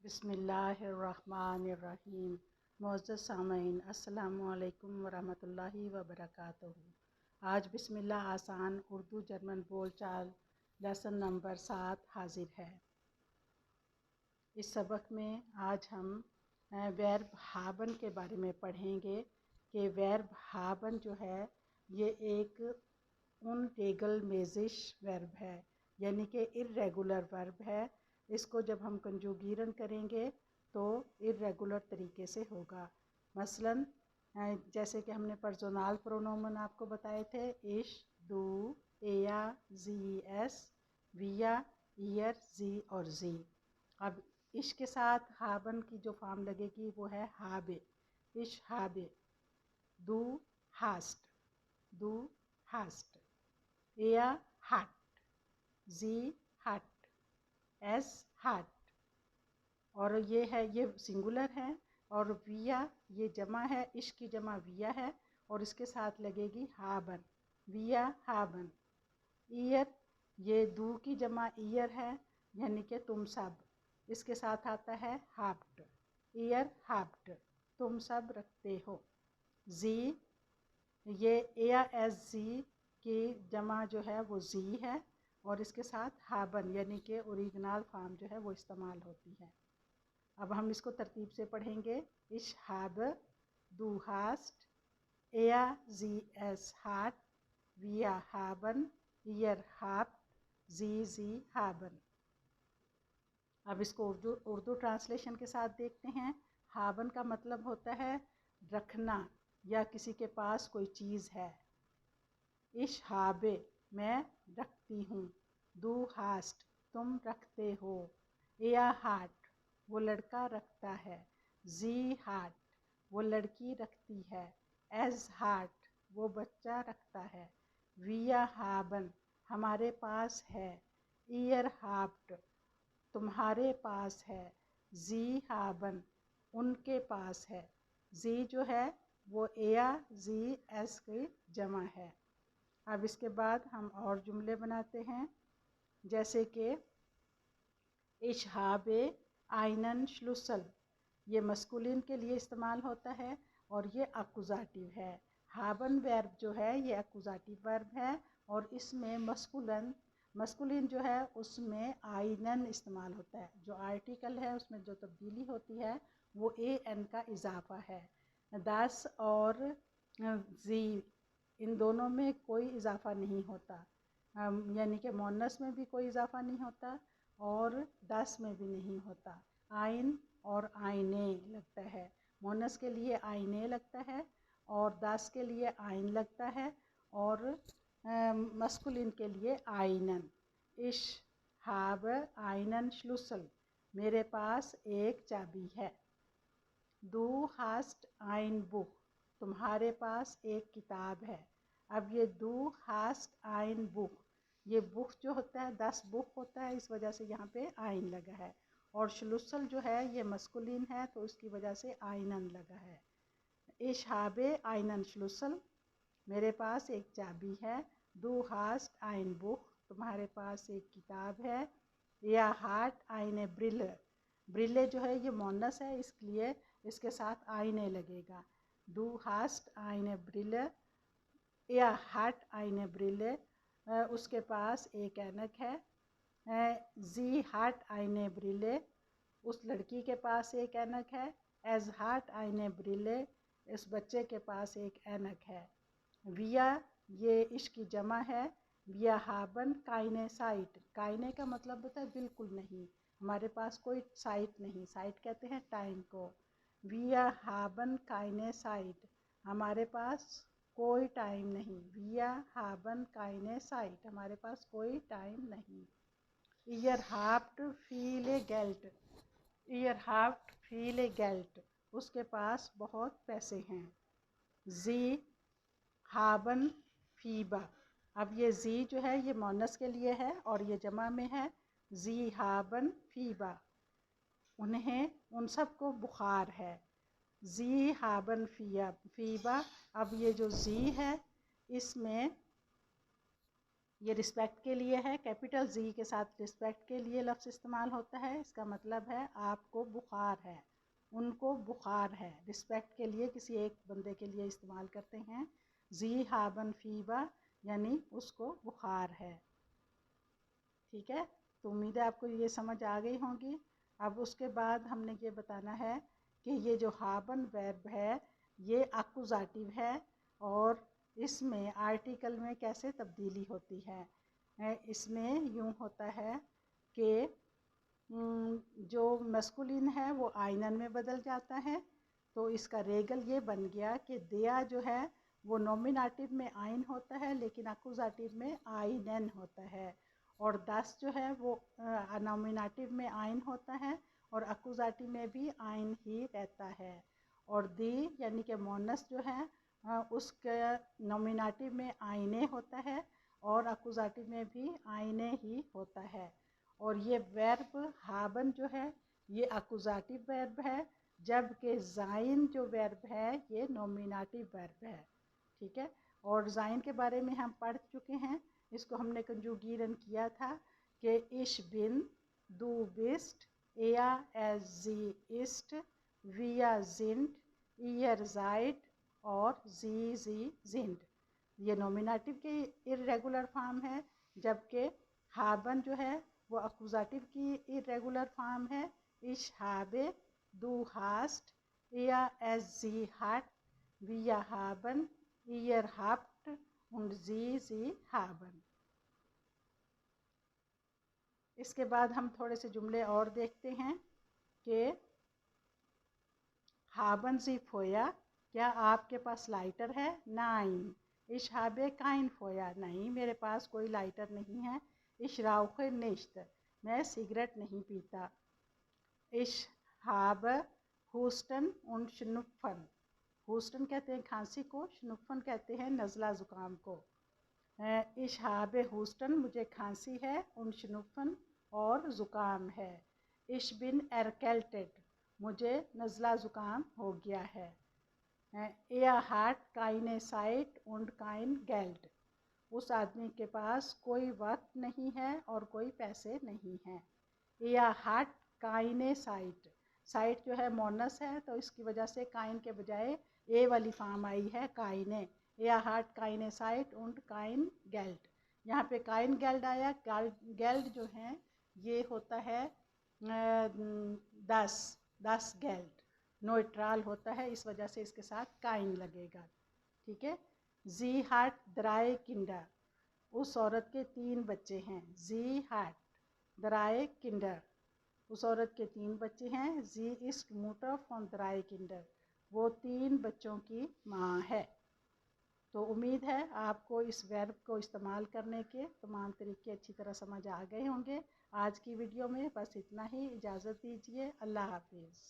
बिस्मिल्लाहिर्रहमानिर्रहीम। मुअज़्ज़ज़ सामईन, अस्सलामुअलैकुम वरहमतुल्लाहि वबरकातुहू। आज बिस्मिल्लाह आसान उर्दू जर्मन बोलचाल लेसन नंबर 7 हाजिर है। इस सबक में आज हम वर्ब हाबन के बारे में पढ़ेंगे कि वर्ब हाबन जो है ये एक उनरेगल मेजिश वर्ब है, यानी कि इर्रेगुलर वर्ब है। इसको जब हम कंजुगीरन करेंगे तो इर्रेगुलर तरीके से होगा। मसलन जैसे कि हमने पर्सोनल प्रोनोमन आपको बताए थे, इश, डू, एया, जी, एस, विया, ईयर, जी और जी। अब इश के साथ हाबन की जो फॉर्म लगेगी वो है हाबे। इश हाबे। दू हास्ट, दू हास्ट। एया हट, जी हट, एस हट। और ये सिंगुलर है। और विया ये जमा है, इश की जमा विया है और इसके साथ लगेगी हाबन, विया हाबन। ईयर ये दू की जमा ईयर है, यानी कि तुम सब। इसके साथ आता है हाप्ट, ईयर हाप्ट, तुम सब रखते हो। जी ये एया एस जी की जमा जो है वो जी है और इसके साथ हाबन यानी कि ओरिजिनल फॉर्म जो है वो इस्तेमाल होती है। अब हम इसको तरतीब से पढ़ेंगे। इश हाब, दू हास्ट, एया जी एस हाट, विया हाबन, ईयर हाप, जी हाबन। अब इसको उर्दू ट्रांसलेशन के साथ देखते हैं। हाबन का मतलब होता है रखना या किसी के पास कोई चीज़ है। इश हाबे मैं रखती हूँ, दू हास्ट तुम रखते हो, एया हाट वो लड़का रखता है, जी हाट वो लड़की रखती है, एज हाट वो बच्चा रखता है, विया हाबन हमारे पास है, ईयर हाप्ट तुम्हारे पास है, जी हाबन उनके पास है। जी जो है वो एया जी एस की जमा है। अब इसके बाद हम और जुमले बनाते हैं, जैसे कि इशहाबे आइनन श्लुसल, ये मस्कुलिन के लिए इस्तेमाल होता है और ये अकुजाटिव है। हाबन वर्ब जो है ये अकुजाटिव वर्ब है और इसमें मस्कुलिन जो है उसमें आइनन इस्तेमाल होता है। जो आर्टिकल है उसमें जो तब्दीली होती है वो ए एन का इजाफा है। दस और जी इन दोनों में कोई इजाफा नहीं होता, यानी कि मोनस में भी कोई इजाफा नहीं होता और दस में भी नहीं होता। आइन और आइने लगता है। मोनस के लिए आइने लगता है और दस के लिए आइन लगता है और मस्कुलिन के लिए आइनन। इश हाब आइनन श्लुसल, मेरे पास एक चाबी है। दू हास्ट आइन बुक, तुम्हारे पास एक किताब है। अब ये दू हास्ट आइन बुक, ये बुक जो होता है 10 बुक होता है, इस वजह से यहाँ पे आइन लगा है। और श्लुसल जो है ये मस्कुलिन है तो उसकी वजह से आइनन लगा है। इशहाबे आइनन श्लुसल, मेरे पास एक चाबी है। दू हास्ट आइन बुक, तुम्हारे पास एक किताब है। या हाट आइने ब्रिले, ब्रिले जो है ये मोनस है इसलिए इसके साथ आइने लगेगा। दू हास्ट आइने ब्रिले या हाट आइने ब्रिले, उसके पास एक ऐनक है। जी हाट आइने ब्रिले, उस लड़की के पास एक ऐनक है। एज हाट आइने ब्रिले, इस बच्चे के पास एक ऐनक है। विया ये इसकी जमा है। विया हाबन काइने साइट, काइने का मतलब होता है बिल्कुल नहीं, हमारे पास कोई साइट नहीं, साइट कहते हैं टाइम को। विया हाबन काइने साइट, हमारे पास कोई टाइम नहीं। विया हाबन काइने साइट, हमारे पास कोई टाइम नहीं। ईयर हाफ्ट फीले गेल्ट, ईयर हाफ्ट फीले गेल्ट, उसके पास बहुत पैसे हैं। जी हाबन फीबा, अब ये जी जो है ये मोनस के लिए है और ये जमा में है। जी हाबन फीबा, उन्हें उन सबको बुखार है। जी हाबन फीबा, अब ये जो जी है इसमें ये रिस्पेक्ट के लिए है, कैपिटल जी के साथ रिस्पेक्ट के लिए लफ्ज़ इस्तेमाल होता है। इसका मतलब है आपको बुखार है, उनको बुखार है। रिस्पेक्ट के लिए किसी एक बंदे के लिए इस्तेमाल करते हैं। जी हाबन फीबा यानी उसको बुखार है। ठीक है, तो उम्मीद है आपको ये समझ आ गई होंगी। अब उसके बाद हमने ये बताना है कि ये जो हाबन वर्ब है ये अकुजाटिव है और इसमें आर्टिकल में कैसे तब्दीली होती है। इसमें यूँ होता है कि जो मस्कुलिन है वो आइनन में बदल जाता है। तो इसका रेगल ये बन गया कि दिया जो है वो नॉमिनेटिव में आइन होता है लेकिन अकुजाटिव में आइनन होता है, और 10 जो है वो नॉमिनेटिव में आइन होता है और अकुजाटिव में भी आइन ही रहता है। और दी यानी कि मोनस जो है उसके नॉमिनेटिव में आइने होता है और अकुजाटिव में भी आइने ही होता है। और ये वर्ब हाबन जो है ये अकुजाटिव वर्ब है, जबकि ज़ाइन जो वर्ब है ये नॉमिनेटिव वर्ब है। ठीक है, और ज़ाइन के बारे में हम पढ़ चुके हैं। इसको हमने कंजुगीरन किया था कि इश बिन, दू बिस्ट, एया एज जी इस्ट, विया जिंट, ईयर जाइट और जी जिंट। ये नॉमिनेटिव की इर्रेगुलर फॉर्म है, जबकि हाबन जो है वो अकुजाटिव की इरेगुलर फॉर्म है। इश हाबे, दू हास्ट, या एस जी हाट, विया हाबन, ईयर हाप्ट und जी हाबन। इसके बाद हम थोड़े से जुमले और देखते हैं कि हाबन जी फोया, क्या आपके पास लाइटर है? नाइन। इश हाबे काइन फोया, नहीं मेरे पास कोई लाइटर नहीं है। इश राउखे निश्त, मैं सिगरेट नहीं पीता। इश हाब हुस्टन उन शनुफन, हुस्टन कहते हैं खांसी को, शनुफन कहते हैं नज़ला ज़ुकाम को। इश हाब हुस्टन, मुझे खांसी है, उन शनुफन और ज़ुकाम है। इश बिन एरकेल्टेड, मुझे नज़ला ज़ुकाम हो गया है। एया हार्ट काइने साइट उंड काइन गेल्ड, उस आदमी के पास कोई वक्त नहीं है और कोई पैसे नहीं हैं। या हार्ट काइने साइट, साइट जो है मोनस है तो इसकी वजह से काइन के बजाय ए वाली फॉर्म आई है काइने। या हार्ट काइने साइट उंड काइन गेल्ड, यहाँ पे काइन गेल्ड आया। गेल्ड जो है ये होता है 10 गेल्ड, न्यूट्रल होता है, इस वजह से इसके साथ काइन लगेगा। ठीक है, जी हार्ट द्राए किंडर, उस औरत के 3 बच्चे हैं। जी हार्ट द्राए किंडर, उस औरत के 3 बच्चे हैं। जी इस मुटर फ्रॉम द्राए किंडर, वो 3 बच्चों की माँ है। तो उम्मीद है आपको इस वर्ब को इस्तेमाल करने के तमाम तरीके अच्छी तरह समझ आ गए होंगे। आज की वीडियो में बस इतना ही, इजाज़त दीजिए, अल्लाह हाफिज़।